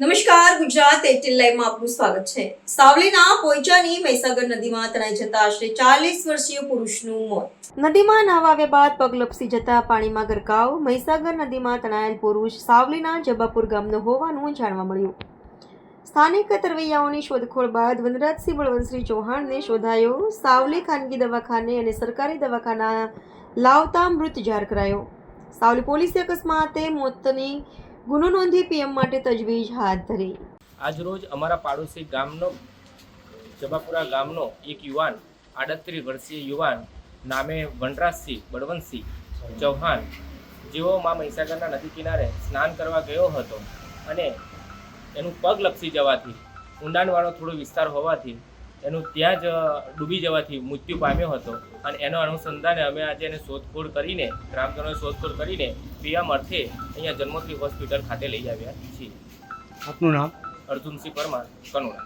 નમસ્કાર, ગુજરાત 18 લાઈવમાં આપનું સ્વાગત છે। સાવલીના પોઈચાની મહીસાગર નદીમાં તણાઈ જતા આશરે 40 વર્ષીય પુરુષનું મોત। નદીમાં નાહવા આવ્યા બાદ પગ લપસી જતા પાણીમાં ગરકાવ। મહીસાગર નદીમાં તણાયેલ પુરુષ સાવલીના જબાપુર ગામનો હોવાનું જાણવા મળ્યું। સ્થાનિક તરવૈયાઓની શોધખોળ બાદ વનરાજસિંહ બળવંતસિંહ ચૌહાણને શોધાયો। સાવલી ખાનગી દવાખાને અને સરકારી દવાખાના લાવતા મૃત જાહેર કરાયો। સાવલી પોલીસે અકસ્માતે મોતની ગુનો નોંધી પીએમ માટે તજવીજ હાથ ધરી। આજરોજ અમારા પાડોશી ગામનો જબાપુરા ગામનો એક યુવાન 38 વર્ષીય યુવાન નામે વનરાજસિંહ બળવંતસિંહ ચૌહાણ જેઓ મા મહીસાગરના નદી કિનારે સ્નાન કરવા ગયો હતો અને એનું પગ લપસી જવાથી ઊંડાણવાળો થોડો વિસ્તાર હોવાથી એનું ત્યાં જ ડૂબી જવાથી મૃત્યુ પામ્યો હતો અને એનો અનુસંધાને અમે આજે એને શોધખોળ કરીને ગ્રામજનોએ શોધખોળ કરીને પીએમ અર્થે અહીંયા જન્મોત્રી હોસ્પિટલ ખાતે લઈ આવ્યા છીએ। આપનું નામ? અર્જુનસિંહ પરમાર, કનોડા।